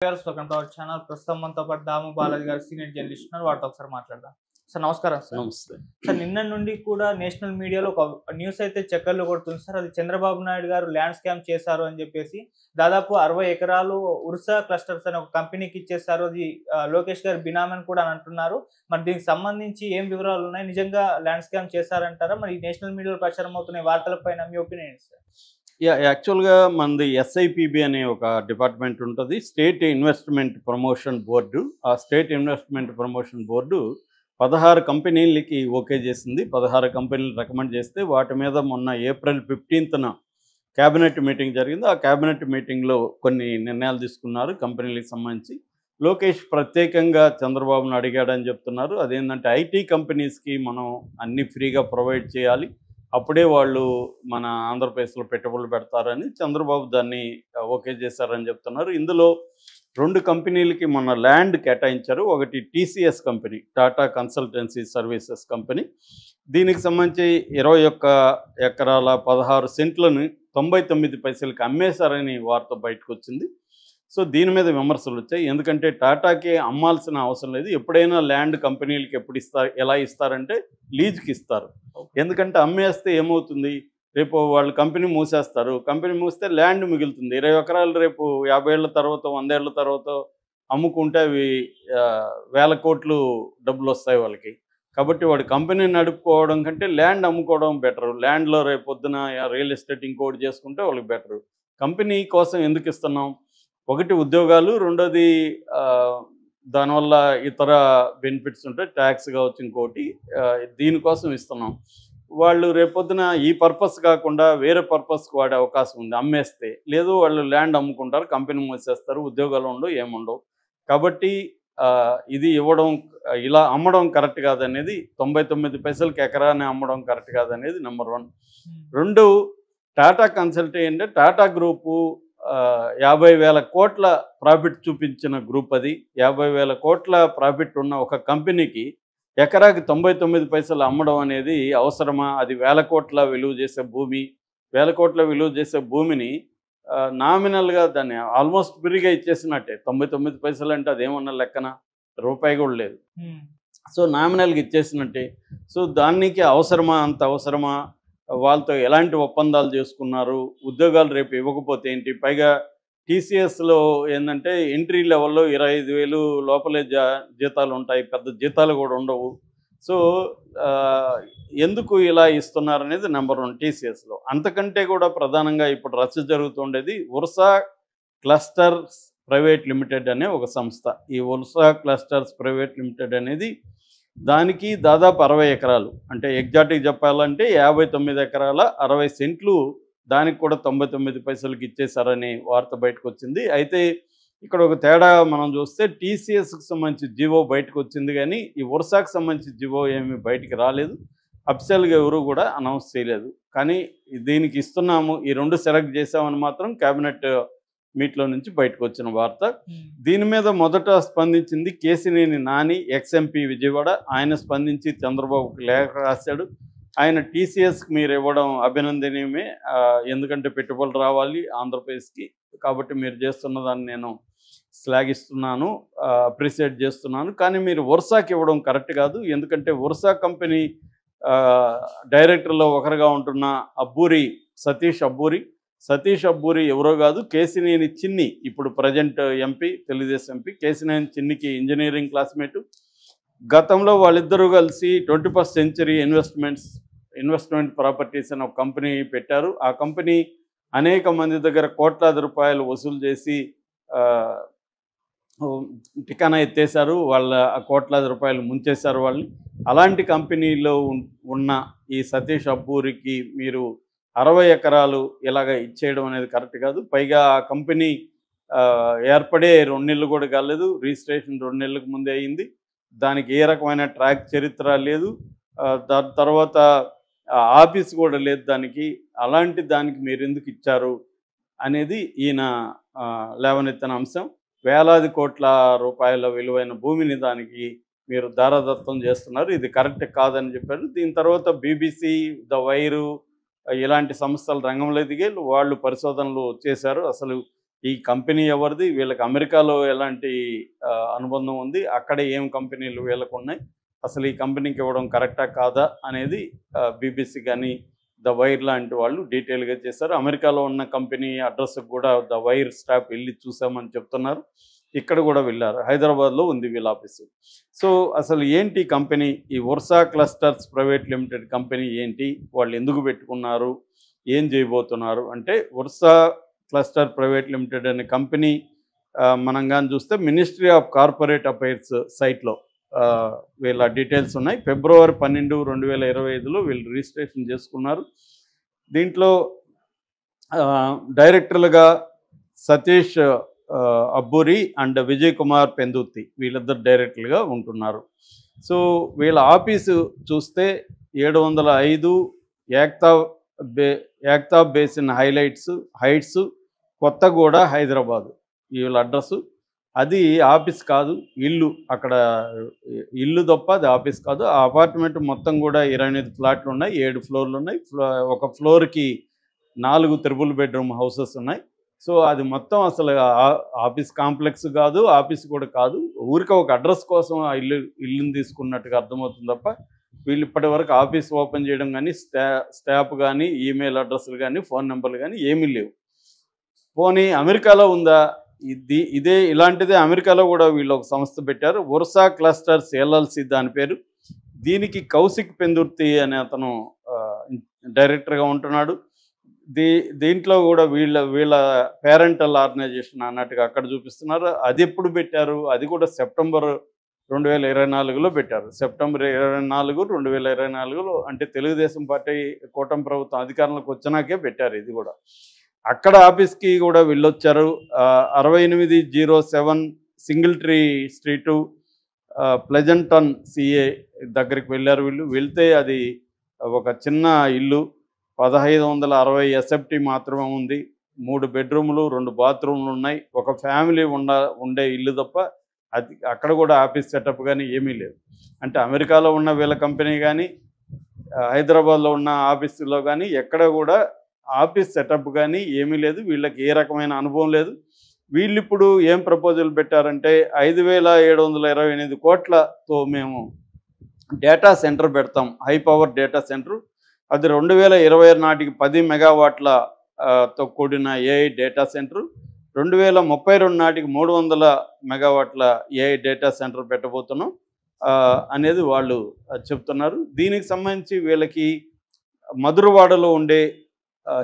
Welcome to our channel. ప్రస్తుతం మనతో పాటు దాము బాలాజీ గారు సీనియర్ జర్నలిస్ట్ ఉన్నారు. వాటితో ఒకసారి మాట్లాడదాం. సార్ నమస్కారం. సార్ నమస్తే సార్, నిన్న నుండి కూడా నేషనల్ మీడియాలో ఒక న్యూస్ అయితే చక్కర్లు కొడుతుంది సార్. అది చంద్రబాబు నాయుడు గారు ల్యాండ్ స్కామ్ చేశారు అని చెప్పేసి దాదాపు 60 ఎకరాలు ఉర్సా క్లస్టర్స్ అనే ఒక కంపెనీకి ఇచ్చేశారు. అది లోకేష్ గారు బినామీ అని కూడా అని అంటున్నారు. మరి దీనికి సంబంధించి ఏం వివరాలు ఉన్నాయి? నిజంగా ల్యాండ్ స్కామ్ చేశారంటారా? మరి నేషనల్ మీడియాలో ప్రచారం అవుతున్న వార్తలపైన మీ ఒపీనియన్ ఏంటి సార్? యాక్చువల్గా మనది ఎస్ఐపిబి అనే ఒక డిపార్ట్మెంట్ ఉంటుంది, స్టేట్ ఇన్వెస్ట్మెంట్ ప్రమోషన్ బోర్డు. ఆ స్టేట్ ఇన్వెస్ట్మెంట్ ప్రమోషన్ బోర్డు 16 కంపెనీలకి ఓకే చేసింది. 16 కంపెనీలు రికమెండ్ చేస్తే వాటి మీద మొన్న ఏప్రిల్ 15న క్యాబినెట్ మీటింగ్ జరిగింది. ఆ క్యాబినెట్ మీటింగ్లో కొన్ని నిర్ణయాలు తీసుకున్నారు కంపెనీలకు సంబంధించి. లోకేష్ ప్రత్యేకంగా చంద్రబాబును అడిగాడని చెప్తున్నారు. అదేంటంటే ఐటీ కంపెనీస్కి మనం అన్ని ఫ్రీగా ప్రొవైడ్ చేయాలి, అప్పుడే వాళ్ళు మన ఆంధ్రప్రదేశ్లో పెట్టుబడులు పెడతారని చంద్రబాబు దాన్ని ఓకే చేశారని చెప్తున్నారు. ఇందులో 2 కంపెనీలకి మొన్న ల్యాండ్ కేటాయించారు. ఒకటి TCS company, Tata consultancy services company. దీనికి సంబంధించి 21 ఎకరాల 16 సెంట్లను 99 పైసలకి అమ్మేశారని వార్త బయటకు వచ్చింది. సో దీని మీద విమర్శలు వచ్చాయి. ఎందుకంటే టాటాకి అమ్మాల్సిన అవసరం లేదు. ఎప్పుడైనా ల్యాండ్ కంపెనీలకి ఎప్పుడు ఇస్తారు, ఎలా ఇస్తారంటే లీజ్కి ఇస్తారు. ఎందుకంటే అమ్మేస్తే ఏమవుతుంది, రేపు వాళ్ళు కంపెనీ మూసేస్తారు. కంపెనీ మూస్తే ల్యాండ్ మిగులుతుంది. 20 ఎకరాలు రేపు 50 ఏళ్ల తర్వాత 100 ఏళ్ల తర్వాత అమ్ముకుంటే అవి వేల కోట్లు డబ్బులు వస్తాయి వాళ్ళకి. కాబట్టి వాడు కంపెనీ నడుపుకోవడం కంటే ల్యాండ్ అమ్ముకోవడం బెటరు. ల్యాండ్లో రేపు పొద్దున రియల్ ఎస్టేట్ ఇంకోటి చేసుకుంటే వాళ్ళకి బెటరు. కంపెనీ కోసం ఎందుకు ఇస్తున్నాం? ఒకటి ఉద్యోగాలు, రెండోది దానివల్ల ఇతర బెనిఫిట్స్ ఉంటాయి, ట్యాక్స్ కావచ్చు, ఇంకోటి దీనికోసం ఇస్తున్నాం. వాళ్ళు రేపొద్దున ఈ పర్పస్ కాకుండా వేరే పర్పస్కి వాడే అవకాశం ఉంది అమ్మేస్తే. లేదు వాళ్ళు ల్యాండ్ అమ్ముకుంటారు, కంపెనీ మూసేస్తారు, ఉద్యోగాలు ఉండవు, ఏముండవు. కాబట్టి ఇది ఇవ్వడం, ఇలా అమ్మడం కరెక్ట్ కాదనేది, 99 పైసలకి ఎకరాన్ని అమ్మడం కరెక్ట్ కాదనేది నెంబర్ 1. 2, టాటా కన్సల్టీ అంటే టాటా గ్రూపు 50,000 కోట్ల ప్రాఫిట్ చూపించిన గ్రూప్. అది 50,000 కోట్ల ప్రాఫిట్ ఉన్న ఒక కంపెనీకి ఎకరాకి 99 పైసలు అమ్మడం అనేది అవసరమా? అది 1,000 కోట్ల విలువ చేసే భూమి. 1,000 కోట్ల విలువ చేసే భూమిని నామినల్గా దాన్ని ఆల్మోస్ట్ ఫ్రీగా ఇచ్చేసినట్టే. 99 పైసలు అంటే అదేమన్నా లెక్కన రూపాయి కూడా లేదు. సో నామినల్గా ఇచ్చేసినట్టే. సో దానికి అవసరమా? అంత అవసరమా? వాళ్ళతో ఎలాంటి ఒప్పందాలు చేసుకున్నారు? ఉద్యోగాలు రేపు ఇవ్వకపోతే ఏంటి? పైగా టీసీఎస్లో ఏంటంటే ఎంట్రీ లెవెల్లో 25,000 లోపలే జీతాలు ఉంటాయి, పెద్ద జీతాలు కూడా ఉండవు. సో ఎందుకు ఇలా ఇస్తున్నారనేది నెంబర్ 1 టీసీఎస్లో. అంతకంటే కూడా ప్రధానంగా ఇప్పుడు రచ్చ జరుగుతుండేది ఉర్సా క్లస్టర్స్ ప్రైవేట్ లిమిటెడ్ అనే ఒక సంస్థ. ఈ ఉర్సా క్లస్టర్స్ ప్రైవేట్ లిమిటెడ్ అనేది దానికి దాదాపు 60 ఎకరాలు, అంటే ఎగ్జాక్ట్గా చెప్పాలంటే 59 ఎకరాల 60 సెంట్లు దానికి కూడా 99 పైసలకి ఇచ్చేశారని వార్త బయటకు వచ్చింది. అయితే ఇక్కడ ఒక తేడా మనం చూస్తే టీసీఎస్కి సంబంధించి జివో బయటకు వచ్చింది, కానీ ఈ ఉర్సాకు సంబంధించి జివో ఏమీ బయటికి రాలేదు. అఫీషియల్గా ఎవరు కూడా అనౌన్స్ చేయలేదు. కానీ దీనికి ఇస్తున్నాము, ఈ 2 సెలెక్ట్ చేసామని మాత్రం క్యాబినెట్ మీట్లో నుంచి బయటకు వచ్చిన వార్త. దీని మీద మొదట స్పందించింది కేసినేని నాని, ఎక్స్ఎంపీ విజయవాడ. ఆయన స్పందించి చంద్రబాబుకి లేఖ రాశాడు. ఆయన టీసీఎస్కి మీరు ఇవ్వడం అభినందనీయమే, ఎందుకంటే పెట్టుబడులు రావాలి ఆంధ్రప్రదేశ్కి, కాబట్టి మీరు చేస్తున్న దాన్ని నేను శ్లాఘిస్తున్నాను, అప్రిషియేట్ చేస్తున్నాను. కానీ మీరు ఉర్సాకి ఇవ్వడం కరెక్ట్ కాదు. ఎందుకంటే ఉర్సా కంపెనీ డైరెక్టర్లో ఒకరుగా ఉంటున్న సతీష్ అబ్బూరి ఎవరో కాదు, కేసినేని చిన్ని, ఇప్పుడు present MP, Telugu Desam MP Kesineni చిన్నికి ఇంజనీరింగ్ క్లాస్మేటు. గతంలో వాళ్ళిద్దరూ కలిసి 21st సెంచరీ ఇన్వెస్ట్మెంట్ ప్రాపర్టీస్ అని ఒక కంపెనీ పెట్టారు. ఆ కంపెనీ అనేక మంది దగ్గర కోట్లాది రూపాయలు వసూలు చేసి టికానా ఎత్తేశారు. వాళ్ళ కోట్లాది రూపాయలు ముంచేశారు వాళ్ళని. అలాంటి కంపెనీలో ఉన్న ఈ సతీష్ అబ్బూరికి మీరు 60 ఎకరాలు ఇలాగ ఇచ్చేయడం అనేది కరెక్ట్ కాదు. పైగా ఆ కంపెనీ ఏర్పడే 2 నెలలు కూడా కాలేదు, రిజిస్ట్రేషన్ 2 నెలలకు ముందే అయింది. దానికి ఏ రకమైన ట్రాక్ చరిత్ర లేదు, దాని తర్వాత ఆఫీస్ కూడా లేదు దానికి. అలాంటి దానికి మీరు ఎందుకు ఇచ్చారు అనేది ఈయన లేవనెత్తిన అంశం. వేలాది కోట్ల రూపాయల విలువైన భూమిని దానికి మీరు దారాదత్తం చేస్తున్నారు, ఇది కరెక్ట్ కాదని చెప్పారు. దీని తర్వాత బీబీసీ, ద వైరు ఇలాంటి సంస్థలు రంగంలో దిగి వాళ్ళు పరిశోధనలు చేశారు. అసలు ఈ కంపెనీ ఎవరిది, వీళ్ళకి అమెరికాలో ఎలాంటి అనుబంధం ఉంది, అక్కడ ఏం కంపెనీలు వీళ్ళకు ఉన్నాయి, అసలు ఈ కంపెనీకి ఇవ్వడం కరెక్టా కాదా అనేది బీబీసీ కానీ ద వైర్ లాంటి వాళ్ళు డీటెయిల్గా చేశారు. అమెరికాలో ఉన్న కంపెనీ అడ్రస్కి కూడా ద వైర్ స్టాఫ్ వెళ్ళి చూసామని చెప్తున్నారు. ఇక్కడ కూడా వెళ్ళారు. హైదరాబాద్లో ఉంది వీళ్ళ ఆఫీసు. సో అసలు ఏంటి కంపెనీ, ఈ Ursa clusters private limited company ఏంటి, వాళ్ళు ఎందుకు పెట్టుకున్నారు, ఏం చేయబోతున్నారు అంటే, ఉర్సా క్లస్టర్ ప్రైవేట్ లిమిటెడ్ అనే కంపెనీ మనం కానీ చూస్తే మినిస్ట్రీ ఆఫ్ కార్పొరేట్ అఫైర్స్ సైట్లో వీళ్ళ డీటెయిల్స్ ఉన్నాయి. ఫిబ్రవరి 12, 2025లో వీళ్ళు రిజిస్ట్రేషన్ చేసుకున్నారు. దీంట్లో డైరెక్టర్లుగా సతీష్ అబ్బూరి అండ్ విజయ్ కుమార్ పెందుర్తి వీళ్ళిద్దరు డైరెక్టర్లుగా ఉంటున్నారు. సో వీళ్ళ ఆఫీసు చూస్తే 705 ఏక్తా బేసిన్ హైట్స్ కొత్తగూడ హైదరాబాదు వీళ్ళ అడ్రస్సు. అది ఆఫీస్ కాదు, ఇల్లు. అక్కడ ఇల్లు తప్ప అది ఆఫీస్ కాదు. ఆ అపార్ట్మెంట్ మొత్తం కూడా 28 ఫ్లాట్లు ఉన్నాయి, 7 ఫ్లోర్లు ఉన్నాయి. ఒక ఫ్లోర్కి 4 త్రిబుల్ బెడ్రూమ్ హౌసెస్ ఉన్నాయి. సో అది మొత్తం అసలు ఆఫీస్ కాంప్లెక్స్ కాదు, ఆఫీస్ కూడా కాదు. ఊరికే ఒక అడ్రస్ కోసం ఆ ఇల్లుని తీసుకున్నట్టుగా అర్థమవుతుంది తప్ప వీళ్ళు ఇప్పటి వరకు ఆఫీస్ ఓపెన్ చేయడం కానీ, స్టాఫ్ కానీ, ఈమెయిల్ అడ్రస్లు కానీ, ఫోన్ నెంబర్లు కానీ ఏమీ లేవు. పోనీ అమెరికాలో ఉందా? ఇలాంటిదే అమెరికాలో కూడా వీళ్ళు ఒక సంస్థ పెట్టారు, ఉర్సా క్లస్టర్స్ ఎల్ఎల్సి దాని పేరు. దీనికి కౌశిక్ పెందుర్తి అనే అతను డైరెక్టర్గా ఉంటున్నాడు. దీంట్లో కూడా వీళ్ళ పేరెంటల్ ఆర్గనైజేషన్ అన్నట్టుగా అక్కడ చూపిస్తున్నారు. అది ఎప్పుడు పెట్టారు? అది కూడా సెప్టెంబర్ 2024లో పెట్టారు. సెప్టెంబర్ 24, 2024లో, అంటే తెలుగుదేశం పార్టీ కూటమి ప్రభుత్వం అధికారంలోకి వచ్చినాకే పెట్టారు ఇది కూడా. అక్కడ ఆఫీస్కి కూడా వెళ్ళొచ్చారు. 6807 సింగిల్ ట్రీ స్ట్రీటు ప్లెజెంటన్ సిఏ దగ్గరికి వెళ్ళారు వీళ్ళు. వెళ్తే అది ఒక చిన్న ఇల్లు, 1560 ఎస్ఎఫ్టీ మాత్రమే ఉంది. 3 బెడ్రూములు, 2 బాత్రూమ్లు ఉన్నాయి. ఒక ఫ్యామిలీ ఉండే ఇల్లు తప్ప అది అక్కడ కూడా ఆఫీస్ సెటప్ కానీ ఏమీ లేదు. అంటే అమెరికాలో ఉన్న వీళ్ళ కంపెనీ కానీ, హైదరాబాద్లో ఉన్న ఆఫీసులో కానీ ఎక్కడ కూడా ఆఫీస్ సెటప్ కానీ ఏమీ లేదు. వీళ్ళకి ఏ రకమైన అనుభవం లేదు. వీళ్ళు ఇప్పుడు ఏం ప్రపోజల్ పెట్టారంటే 5728 కోట్లతో మేము డేటా సెంటర్ పెడతాం, హై పవర్ డేటా సెంటర్. అది 2026 నాటికి 10 మెగావాట్లతో కూడిన ఏఐ డేటా సెంటర్. 2032 నాటికి 300 మెగావాట్ల ఏఐ డేటా సెంటర్ పెట్టబోతున్నాం అనేది వాళ్ళు చెప్తున్నారు. దీనికి సంబంధించి వీళ్ళకి మధురవాడలో ఉండే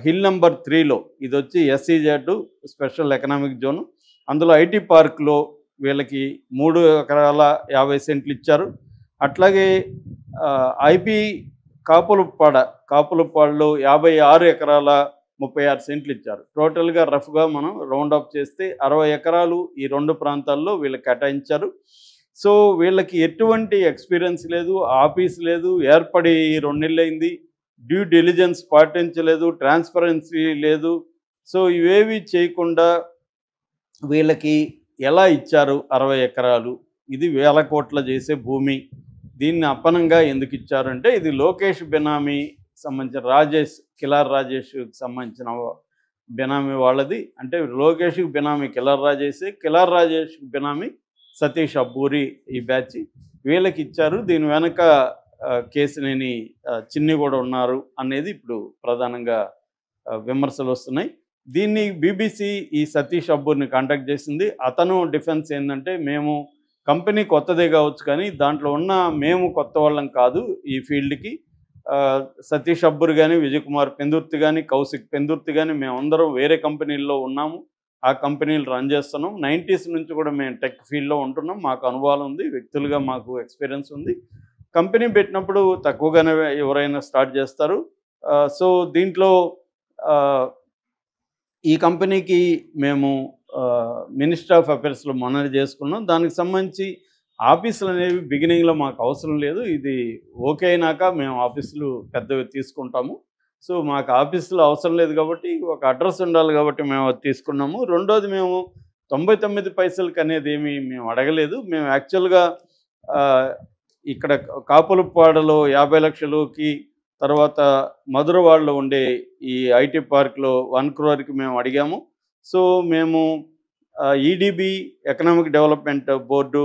హిల్ నెంబర్ 3లో ఇది వచ్చి SEZ స్పెషల్ ఎకనామిక్ జోను. అందులో ఐటీ పార్క్లో వీళ్ళకి 3 ఎకరాల 50 సెంట్లు ఇచ్చారు. అట్లాగే ఐపీ కాపులపాడులో 56 ఎకరాల 36 సెంట్లు ఇచ్చారు. టోటల్గా రఫ్గా మనం రౌండ్ అప్ చేస్తే 60 ఎకరాలు ఈ 2 ప్రాంతాల్లో వీళ్ళకి కేటాయించారు. సో వీళ్ళకి ఎటువంటి ఎక్స్పీరియన్స్ లేదు, ఆఫీస్ లేదు, ఏర్పడి 2 నెలలు అయింది, డ్యూ డిలిజెన్స్ పాటించలేదు, ట్రాన్స్పరెన్సీ లేదు. సో ఇవేవి చేయకుండా వీళ్ళకి ఎలా ఇచ్చారు 60 ఎకరాలు? ఇది 1000 కోట్ల చేసే భూమి. దీన్ని అప్పనంగా ఎందుకు ఇచ్చారంటే ఇది లోకేష్ బెనామీ సంబంధించిన కిలార్ రాజేష్కి సంబంధించిన బెనామీ వాళ్ళది. అంటే లోకేష్కి బెనామీ కిలార్ రాజేష్కి బెనామీ సతీష్ అబ్బూరి ఈ బ్యాచ్ వీళ్ళకి ఇచ్చారు. దీని వెనక కేసినేని చిన్ని కూడా ఉన్నారు అనేది ఇప్పుడు ప్రధానంగా విమర్శలు వస్తున్నాయి. దీన్ని బీబీసీ ఈ సతీష్ అబ్బూరిని కాంటాక్ట్ చేసింది. అతను డిఫెన్స్ ఏంటంటే, మేము కంపెనీ కొత్తదే కావచ్చు కానీ దాంట్లో ఉన్న మేము కొత్త వాళ్ళం కాదు ఈ ఫీల్డ్కి. సతీష్ అబ్బూరి కానీ, విజయ్ కుమార్ పెందుర్తి కానీ, కౌశిక్ పెందుర్తి కానీ మేమందరం వేరే కంపెనీల్లో ఉన్నాము, ఆ కంపెనీలు రన్ చేస్తున్నాం. 90s నుంచి కూడా మేము టెక్ ఫీల్డ్లో ఉంటున్నాం, మాకు అనుభవం ఉంది, వ్యక్తులుగా మాకు ఎక్స్పీరియన్స్ ఉంది. కంపెనీ పెట్టినప్పుడు తక్కువగానే ఎవరైనా స్టార్ట్ చేస్తారు. సో దీంట్లో ఈ కంపెనీకి మేము మినిస్ట్రీ ఆఫ్ అఫైర్స్లో మనవి చేసుకున్నాం. దానికి సంబంధించి ఆఫీసులు అనేవి బిగినింగ్లో మాకు అవసరం లేదు, ఇది ఓకే అయినాక మేము ఆఫీసులు పెద్దవి తీసుకుంటాము. సో మాకు ఆఫీసులో అవసరం లేదు కాబట్టి ఒక అడ్రస్ ఉండాలి కాబట్టి మేము అది తీసుకున్నాము. రెండోది, మేము 99 పైసలకి అనేది ఏమి మేము అడగలేదు. మేము యాక్చువల్గా ఇక్కడ కాపులపాడలో 50 లక్షలకి, తర్వాత మధురవాడలో ఉండే ఈ ఐటీ పార్క్లో 1 crore మేము అడిగాము. సో మేము ఈడీబీ ఎకనామిక్ డెవలప్మెంట్ బోర్డు